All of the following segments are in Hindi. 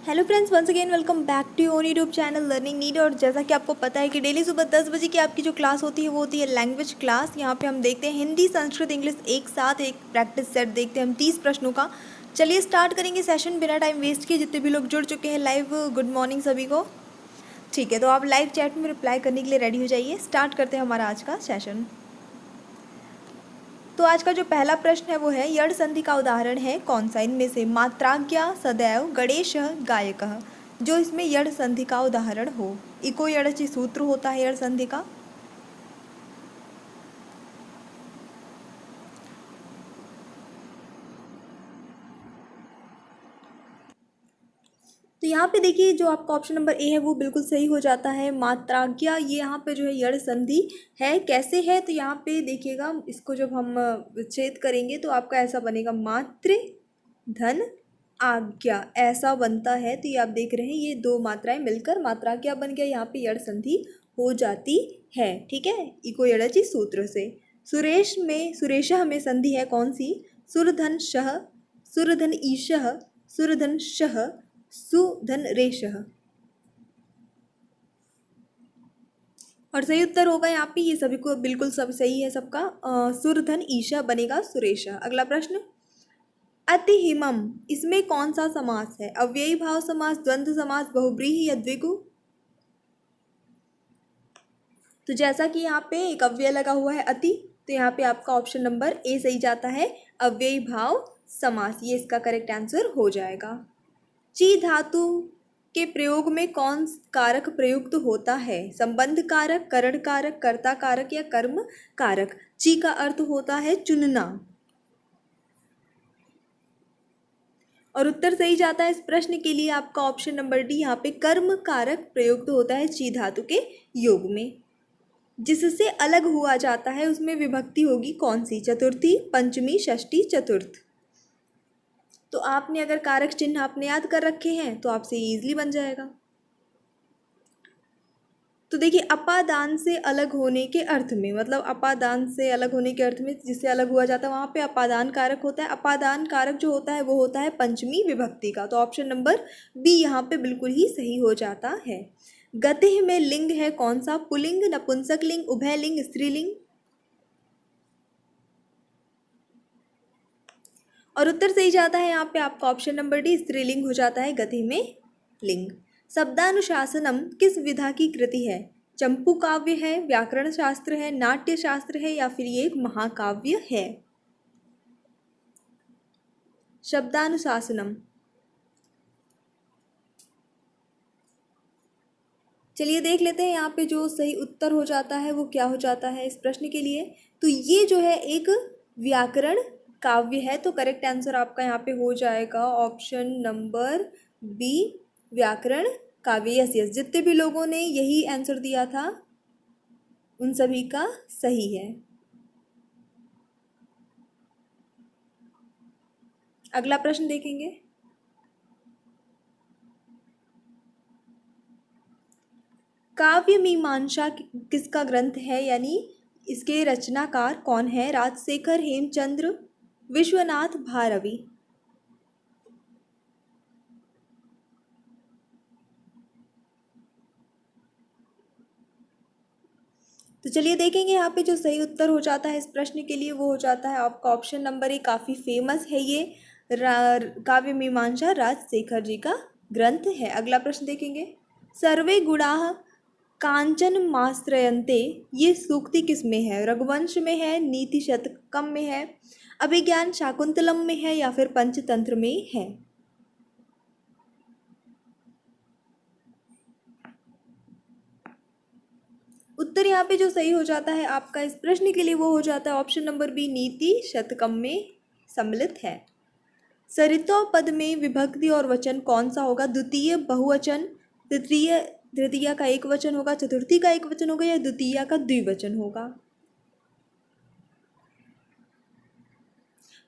Hello friends, once again welcome back to own YouTube channel Learning Need. और जैसा कि आपको पता है कि डेली सुबह 10 बजे की आपकी जो क्लास होती है वो होती है लैंग्वेज क्लास। यहाँ पे हम देखते हैं हिंदी, संस्कृत, इंग्लिश एक साथ एक प्रैक्टिस सेट देखते हैं हम 30 प्रश्नों का। चलिए स्टार्ट करेंगे सेशन बिना टाइम वेस्ट किए। जितने भी लोग जुड़ चुके हैं लाइव, गुड मॉर्निंग सभी को। ठीक है, तो आप लाइव चैट में रिप्लाई करने के लिए रेडी हो जाइए। स्टार्ट करते हैं हमारा आज का सेशन। तो आज का जो पहला प्रश्न है वो है यड़ संधि का उदाहरण है कौन सा इनमें से? मात्राज्ञा, सदैव, गणेश, गायकः। जो इसमें यड़ संधि का उदाहरण हो। इको यड़चि सूत्र होता है यड़ संधि का। तो यहाँ पे देखिए, जो आपका ऑप्शन नंबर ए है वो बिल्कुल सही हो जाता है। मात्राज्ञा ये यहाँ पे जो है यड़ संधि है। कैसे है? तो यहाँ पे देखिएगा, इसको जब हम विच्छेद करेंगे तो आपका ऐसा बनेगा, मात्र धन आज्ञा, ऐसा बनता है। तो ये आप देख रहे हैं, ये दो मात्राएं मिलकर मात्रा क्या बन गया, यहाँ पे यड़ संधि हो जाती है। ठीक है, इको यड़चि सूत्र से। सुरेशः में संधि है कौन सी? सुरधन शह, सुरधन ईशः, सुरधन शह, सुधन रेशः। और सही उत्तर होगा यहाँ पे, ये सभी को बिल्कुल सब सही है सबका। सुरधन ईशा बनेगा सुरेशा। अगला प्रश्न, अतिहिमम इसमें कौन सा समास है? अव्ययी भाव समास, द्वंद्व समास, बहुव्रीहि या द्विगु? तो जैसा कि यहाँ पे एक अव्यय लगा हुआ है अति, तो यहाँ पे आपका ऑप्शन नंबर ए सही जाता है, अव्ययी भाव समास। ये इसका करेक्ट आंसर हो जाएगा। ची धातु के प्रयोग में कौन कारक प्रयुक्त होता है? संबंध कारक, करण कारक, कर्ता कारक या कर्म कारक? ची का अर्थ होता है चुनना। और उत्तर सही जाता है इस प्रश्न के लिए आपका ऑप्शन नंबर डी। यहाँ पे कर्म कारक प्रयुक्त होता है ची धातु के योग में। जिससे अलग हुआ जाता है उसमें विभक्ति होगी कौन सी? चतुर्थी, पंचमी, षष्ठी, चतुर्थ। तो आपने अगर कारक चिन्ह आपने याद कर रखे हैं तो आपसे इजीली बन जाएगा। तो देखिए, अपादान से अलग होने के अर्थ में, मतलब अपादान से अलग होने के अर्थ में जिससे अलग हुआ जाता है वहाँ पे अपादान कारक होता है। अपादान कारक जो होता है वो होता है पंचमी विभक्ति का। तो ऑप्शन नंबर बी यहाँ पे बिल्कुल ही सही हो जाता है। गतिः में लिंग है कौन सा? पुल्लिंग, नपुंसक लिंग, उभयलिंग, स्त्रीलिंग? और उत्तर सही जाता है यहाँ पे आपका ऑप्शन नंबर डी, स्त्रीलिंग हो जाता है गति में लिंग। शब्दानुशासनम किस विधा की कृति है? चंपू काव्य है, व्याकरण शास्त्र है, नाट्य शास्त्र है या फिर ये एक महाकाव्य है? शब्दानुशासनम, चलिए देख लेते हैं यहाँ पे जो सही उत्तर हो जाता है वो क्या हो जाता है इस प्रश्न के लिए। तो ये जो है एक व्याकरण काव्य है। तो करेक्ट आंसर आपका यहाँ पे हो जाएगा ऑप्शन नंबर बी, व्याकरण काव्य। यस यस, जितने भी लोगों ने यही आंसर दिया था उन सभी का सही है। अगला प्रश्न देखेंगे। काव्य मीमांसा किसका ग्रंथ है, यानी इसके रचनाकार कौन है? राजशेखर, हेमचंद्र, विश्वनाथ भारवी? तो चलिए देखेंगे यहाँ पे जो सही उत्तर हो जाता है इस प्रश्न के लिए वो हो जाता है आपका ऑप्शन नंबर ए। काफ़ी फेमस है ये काव्य मीमांसा राजशेखर जी का ग्रंथ है। अगला प्रश्न देखेंगे। सर्वे गुणाः कांचन माश्रयन्ते, ये सूक्ति किस में है? रघुवंश में है, नीति शतकम में है, अभिज्ञान शाकुंतलम में है या फिर पंचतंत्र में है? उत्तर यहाँ पे जो सही हो जाता है आपका इस प्रश्न के लिए वो हो जाता है ऑप्शन नंबर बी, नीति शतकम में सम्मिलित है। सरितो पद में विभक्ति और वचन कौन सा होगा? द्वितीय बहुवचन, तृतीय तृतीया का एक वचन होगा, चतुर्थी का एक वचन होगा या द्वितीया का द्विवचन होगा?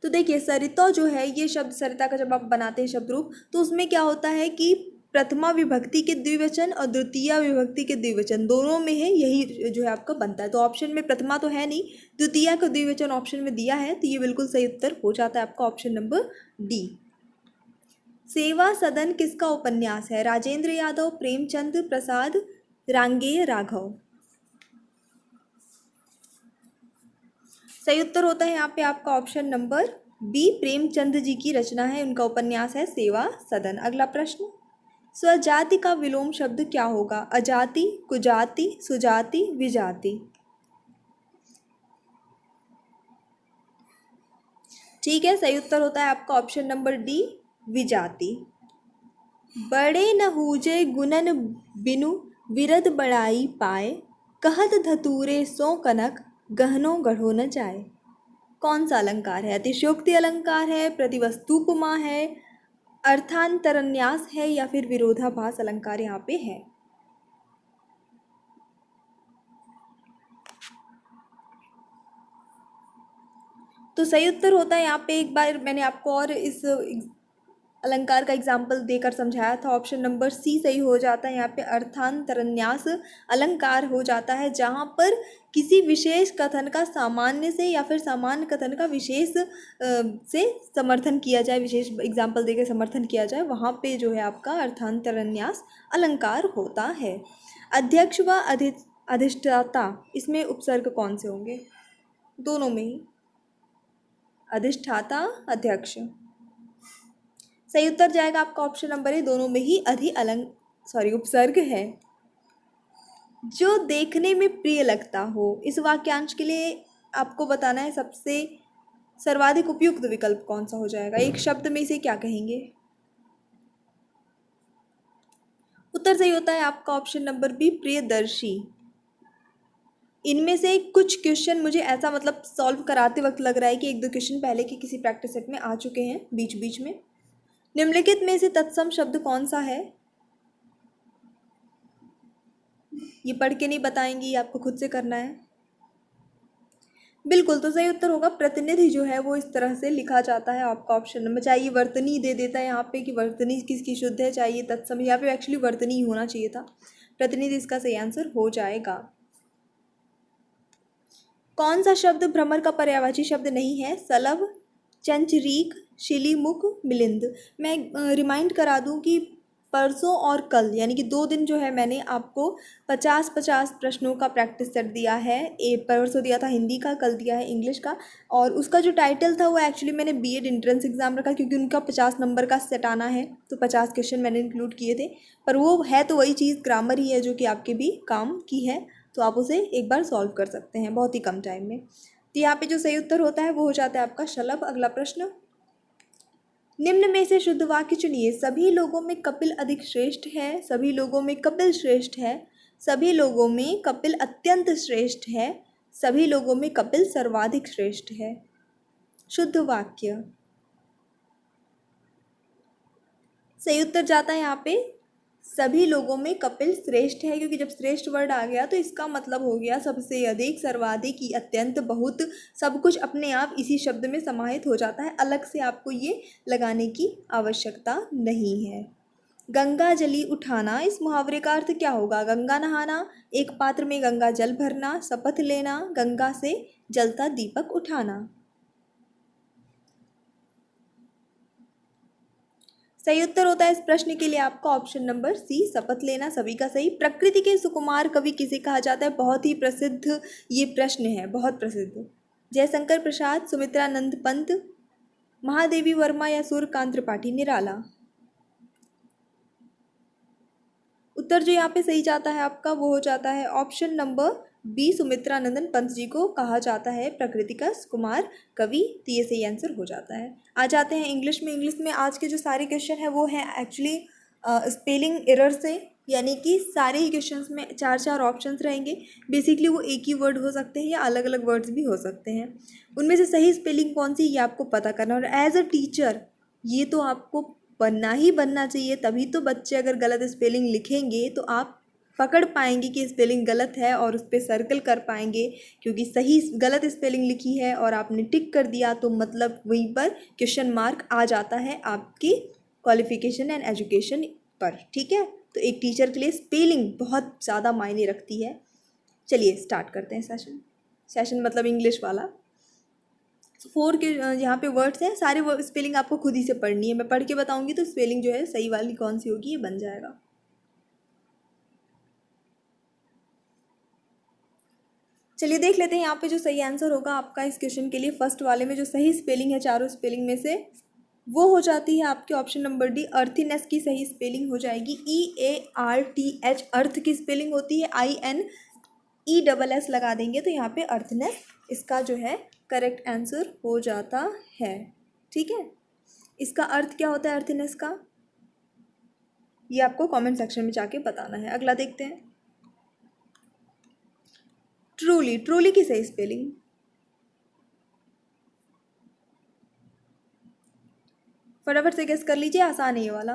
तो देखिए, सरितो जो है ये शब्द, सरिता का जब आप बनाते हैं शब्द रूप, तो उसमें क्या होता है कि प्रथमा विभक्ति के द्विवचन और द्वितीय विभक्ति के द्विवचन दोनों में है, यही जो है आपका बनता है। तो ऑप्शन में प्रथमा तो है नहीं, द्वितीय का द्विवचन ऑप्शन में दिया है, तो ये बिल्कुल सही उत्तर हो जाता है आपका ऑप्शन नंबर डी। सेवा सदन किसका उपन्यास है? राजेंद्र यादव, प्रेमचंद प्रसाद, रांगेय राघव। सही उत्तर होता है यहाँ पे आपका option number B, Premchand ji की रचना है, उनका उपन्यास है सेवा सदन। अगला प्रश्न, स्वजाति का विलोम शब्द क्या होगा? अजाति, कुजाति, सुजाति, विजाति। ठीक है, सही उत्तर होता है आपका ऑप्शन नंबर डी, विजाति। बड़े न हूजे गुणन बिनु विरद बड़ाई पाए, कहत धतूरे सो कनक गहनो गढ़ो न जाए। कौन सा अलंकार है? अतिशयोक्ति अलंकार है, प्रतिवस्तुपमा है, अर्थांतरन्यास है, या फिर विरोधाभास अलंकार यहाँ पे है? तो सही उत्तर होता है यहाँ पे, एक बार मैंने आपको और इस अलंकार का एग्जाम्पल देकर समझाया था, ऑप्शन नंबर सी सही हो जाता है यहाँ पे। अर्थांतरन्यास अलंकार हो जाता है जहाँ पर किसी विशेष कथन का सामान्य से या फिर सामान्य कथन का विशेष से समर्थन किया जाए, विशेष एग्जाम्पल देकर समर्थन किया जाए, वहाँ पे जो है आपका अर्थांतरन्यास अलंकार होता है। अध्यक्ष व अधिष्ठाता, इसमें उपसर्ग कौन से होंगे? दोनों में ही, अधिष्ठाता, अध्यक्ष। सही उत्तर जाएगा आपका ऑप्शन नंबर ए, दोनों में ही उपसर्ग है। जो देखने में प्रिय लगता हो, इस वाक्यांश के लिए आपको बताना है सबसे सर्वाधिक उपयुक्त विकल्प कौन सा हो जाएगा। एक शब्द में इसे क्या कहेंगे? उत्तर सही होता है आपका ऑप्शन नंबर बी, प्रियदर्शी। इनमें से कुछ क्वेश्चन मुझे ऐसा मतलब सॉल्व कराते वक्त लग रहा है कि एक दो क्वेश्चन पहले के किसी प्रैक्टिस सेट में आ चुके हैं बीच बीच में। निम्नलिखित में से तत्सम शब्द कौन सा है? ये पढ़ के नहीं बताएंगी, ये आपको खुद से करना है। बिल्कुल, तो सही उत्तर होगा प्रतिनिधि जो है वो इस तरह से लिखा जाता है आपका ऑप्शन नंबर। चाहिए वर्तनी दे देता है यहाँ पे कि वर्तनी किसकी शुद्ध है, चाहिए तत्सम, यहाँ पे एक्चुअली वर्तनी ही होना चाहिए था। प्रतिनिधि इसका सही आंसर हो जाएगा। कौन सा शब्द भ्रमर का पर्यायवाची शब्द नहीं है? सलभ, चंचरीक, शिलीमुख, मिलिंद। मैं रिमाइंड करा दूं कि परसों और कल यानी कि 2 दिन जो है मैंने आपको 50-50 प्रश्नों का प्रैक्टिस सेट दिया है। परसों दिया था हिंदी का, कल दिया है इंग्लिश का, और उसका जो टाइटल था वो एक्चुअली मैंने बीएड एंट्रेंस एग्ज़ाम रखा क्योंकि उनका 50 नंबर का सेट आना है, तो 50 क्वेश्चन मैंने इंक्लूड किए थे। पर वो है तो वही चीज़, ग्रामर ही है जो कि आपके भी काम की है, तो आप उसे एक बार सॉल्व कर सकते हैं बहुत ही कम टाइम में। तो यहाँ पे जो सही उत्तर होता है वो हो जाता है आपका शलभ। अगला प्रश्न, निम्न में से शुद्ध वाक्य चुनिए। सभी लोगों में कपिल अधिक श्रेष्ठ है, सभी लोगों में कपिल श्रेष्ठ है, सभी लोगों में कपिल अत्यंत श्रेष्ठ है, सभी लोगों में कपिल सर्वाधिक श्रेष्ठ है। शुद्ध वाक्य। सही उत्तर जाता है यहाँ पे सभी लोगों में कपिल श्रेष्ठ है, क्योंकि जब श्रेष्ठ वर्ड आ गया तो इसका मतलब हो गया सबसे अधिक, सर्वाधिक, अत्यंत, बहुत, सब कुछ अपने आप इसी शब्द में समाहित हो जाता है। अलग से आपको ये लगाने की आवश्यकता नहीं है। गंगा जली उठाना, इस मुहावरे का अर्थ क्या होगा? गंगा नहाना, एक पात्र में गंगा जल भरना, शपथ लेना, गंगा से जलता दीपक उठाना। सही उत्तर होता है इस प्रश्न के लिए आपका ऑप्शन नंबर सी, शपथ लेना, सभी का सही। प्रकृति के सुकुमार कवि किसे कहा जाता है? बहुत ही प्रसिद्ध ये प्रश्न है, बहुत प्रसिद्ध। जयशंकर प्रसाद, सुमित्रानंद पंत, महादेवी वर्मा, या सूर्यकांत त्रिपाठी निराला। उत्तर जो यहाँ पे सही जाता है आपका वो हो जाता है option number B, Sumitranandan Pant ji को कहा जाता है प्रकृति का सुकुमार कवि, तो ये सही आंसर हो जाता है। आ जाते हैं इंग्लिश में। इंग्लिश में आज के जो सारे क्वेश्चन हैं वो हैं एक्चुअली स्पेलिंग एरर से, यानी कि सारे ही क्वेश्चंस में 4-4 ऑप्शंस रहेंगे। बेसिकली वो एक ही वर्ड हो सकते हैं या अलग अलग वर्ड्स भी हो सकते हैं। उनमें से सही स्पेलिंग कौन सी ये आपको पता करना, और एज अ टीचर ये तो आपको बनना ही बनना चाहिए, तभी तो बच्चे अगर गलत स्पेलिंग लिखेंगे तो आप पकड़ पाएंगे कि स्पेलिंग गलत है और उस पर सर्कल कर पाएंगे, क्योंकि सही गलत स्पेलिंग लिखी है और आपने टिक कर दिया तो मतलब वहीं पर क्वेश्चन मार्क आ जाता है आपकी क्वालिफिकेशन एंड एजुकेशन पर। ठीक है, तो एक टीचर के लिए स्पेलिंग बहुत ज़्यादा मायने रखती है। चलिए स्टार्ट करते हैं सेशन मतलब इंग्लिश वाला। 4 के यहाँ पे वर्ड्स हैं, सारे स्पेलिंग आपको खुद ही से पढ़नी है, मैं पढ़ के बताऊंगी तो स्पेलिंग जो है सही वाली कौन सी होगी ये बन जाएगा। चलिए देख लेते हैं यहाँ पे जो सही आंसर होगा आपका इस क्वेश्चन के लिए। फर्स्ट वाले में जो सही स्पेलिंग है चारों स्पेलिंग में से, वो हो जाती है आपके ऑप्शन नंबर डी, अर्थीनेस की सही स्पेलिंग हो जाएगी EARTH। अर्थ की स्पेलिंग होती है INESS लगा देंगे तो यहाँ पे अर्थनेस इसका जो है करेक्ट आंसर हो जाता है। ठीक है, इसका अर्थ क्या होता है अर्थनेस का, ये आपको कमेंट सेक्शन में जाके बताना है। अगला देखते हैं, ट्रूली। ट्रूली की सही स्पेलिंग, फटाफट से गेस कर लीजिए, आसान है ये वाला।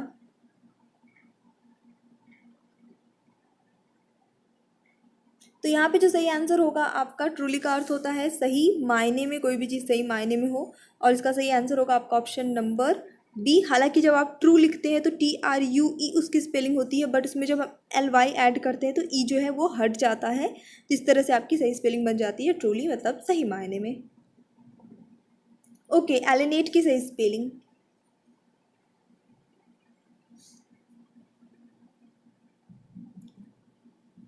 तो यहाँ पे जो सही आंसर होगा आपका, ट्रूली का अर्थ होता है सही मायने में, कोई भी चीज़ सही मायने में हो, और इसका सही आंसर होगा आपका ऑप्शन नंबर डी। हालांकि जब आप ट्रू लिखते हैं तो TRUE उसकी स्पेलिंग होती है, बट उसमें जब हम LY ऐड करते हैं तो ई जो है वो हट जाता है, जिस तरह से आपकी सही स्पेलिंग बन जाती है ट्रूली, मतलब सही मायने में। ओके, एलिनेट की सही स्पेलिंग,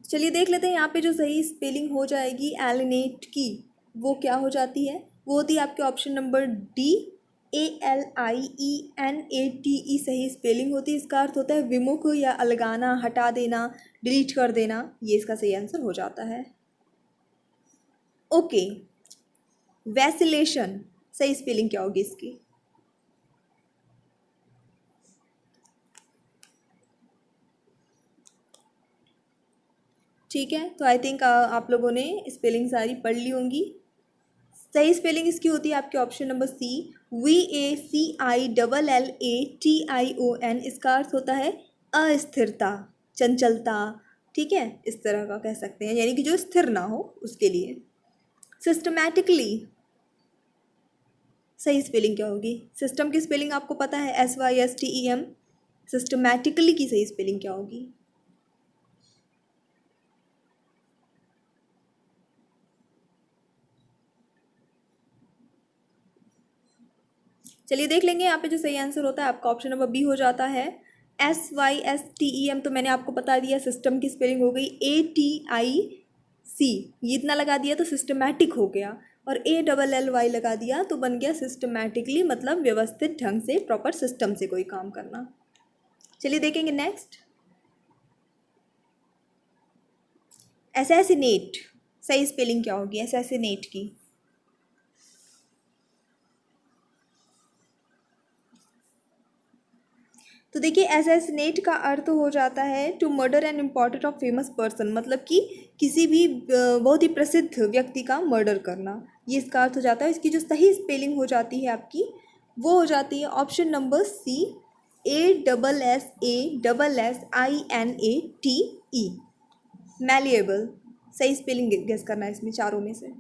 चलिए देख लेते हैं यहाँ पे जो सही स्पेलिंग हो जाएगी एलिनेट की, वो क्या हो जाती है, वो होती है आपके ऑप्शन नंबर डी, ALIENATE सही स्पेलिंग होती है। इसका अर्थ होता है विमुख या अलगाना, हटा देना, डिलीट कर देना, ये इसका सही आंसर हो जाता है। ओके, वैसिलेशन सही स्पेलिंग क्या होगी इसकी, ठीक है, तो आई थिंक आप लोगों ने स्पेलिंग सारी पढ़ ली होंगी। सही स्पेलिंग इसकी होती है आपके ऑप्शन नंबर सी, VACILLATION। इसका अर्थ होता है अस्थिरता, चंचलता, ठीक है, इस तरह का कह सकते हैं, यानी कि जो स्थिर ना हो उसके लिए। सिस्टमैटिकली सही स्पेलिंग क्या होगी, सिस्टम की स्पेलिंग आपको पता है SYSTEM, सिस्टमैटिकली की सही स्पेलिंग क्या होगी, चलिए देख लेंगे। यहाँ पे जो सही आंसर होता है आपका ऑप्शन नंबर बी हो जाता है SYSTEM। तो मैंने आपको बता दिया, सिस्टम की स्पेलिंग हो गई ATIC, ये इतना लगा दिया तो सिस्टमैटिक हो गया, और ALLY लगा दिया तो बन गया सिस्टमैटिकली, मतलब व्यवस्थित ढंग से, प्रॉपर सिस्टम से कोई काम करना। चलिए देखेंगे नेक्स्ट, असैसिनेट सही स्पेलिंग क्या होगी असैसिनेट की, तो देखिए असैसिनेट का अर्थ हो जाता है to murder an important of famous person, मतलब कि किसी भी बहुत ही प्रसिद्ध व्यक्ति का मर्डर करना, ये इसका अर्थ हो जाता है। इसकी जो सही स्पेलिंग हो जाती है आपकी, वो हो जाती है option number C, ASSASSINATE, malleable. सही स्पेलिंग गेस करना है इसमें चारों में से।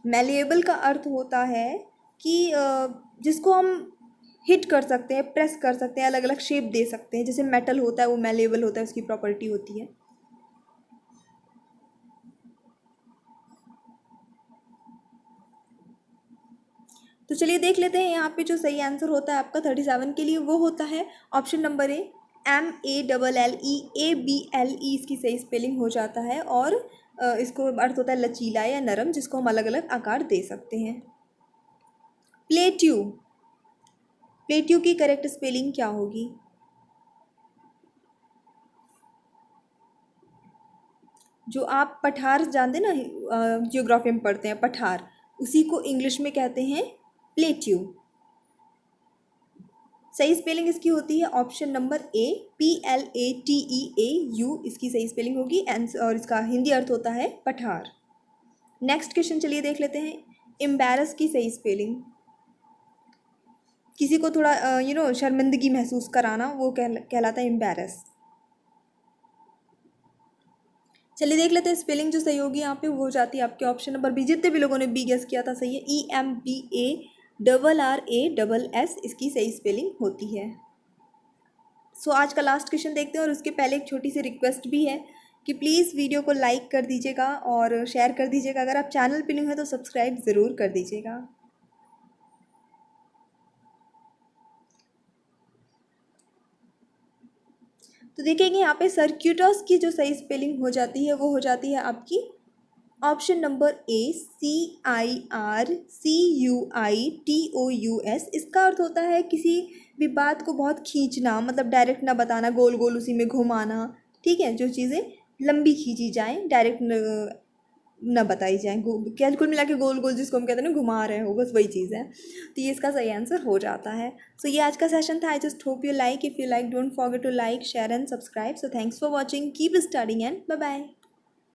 मैलिएबल का अर्थ होता है कि जिसको हम हिट कर सकते हैं, प्रेस कर सकते हैं, अलग अलग शेप दे सकते हैं, जैसे मेटल होता है वो मैलेबल होता है, उसकी प्रॉपर्टी होती है। तो चलिए देख लेते हैं यहाँ पे जो सही आंसर होता है आपका 37 के लिए, वो होता है ऑप्शन नंबर ए, MALLEABLE इसकी सही स्पेलिंग हो जाता है, और इसको अर्थ होता है लचीला या नरम, जिसको हम अलग अलग आकार दे सकते हैं। प्लेट्यू, प्लेट्यू की करेक्ट स्पेलिंग क्या होगी, जो आप पठार जानते ना, जियोग्राफी में पढ़ते हैं पठार, उसी को इंग्लिश में कहते हैं प्लेट्यू। सही स्पेलिंग इसकी होती है ऑप्शन नंबर ए, PLATEAU इसकी सही स्पेलिंग होगी, और इसका हिंदी अर्थ होता है पठार। नेक्स्ट क्वेश्चन चलिए देख लेते हैं, एम्बैरस की सही स्पेलिंग, किसी को थोड़ा शर्मिंदगी महसूस कराना, वो कहलाता है एम्बैरस। चलिए देख लेते हैं स्पेलिंग जो सही होगी यहाँ पे, वो हो जाती है आपके ऑप्शन नंबर बी, जितने भी लोगों ने बी गेस किया था सही है, EMBARRASS इसकी सही स्पेलिंग होती है। सो आज का लास्ट क्वेश्चन देखते हैं, और उसके पहले एक छोटी सी रिक्वेस्ट भी है कि प्लीज़ वीडियो को लाइक कर दीजिएगा और शेयर कर दीजिएगा। अगर आप चैनल पे न्यू हैं तो सब्सक्राइब ज़रूर कर दीजिएगा। तो देखेंगे यहाँ पे सर्क्यूटस की जो सही स्पेलिंग हो जाती है वो हो जाती है आपकी ऑप्शन नंबर ए, CIRCUITOUS। इसका अर्थ होता है किसी भी बात को बहुत खींचना, मतलब डायरेक्ट ना बताना, गोल गोल उसी में घुमाना। ठीक है, जो चीज़ें लंबी खींची जाएं, डायरेक्ट न बताई जाए, क्या कुल मिला के गोल गोल जिसको हम कहते हैं ना घुमा रहे हो, बस वही चीज़ है। तो ये इसका सही आंसर हो जाता है। सो ये आज का सेशन था। I just hope you like. If you like, don't forget to like, share and subscribe. So thanks for watching, keep studying and bye bye.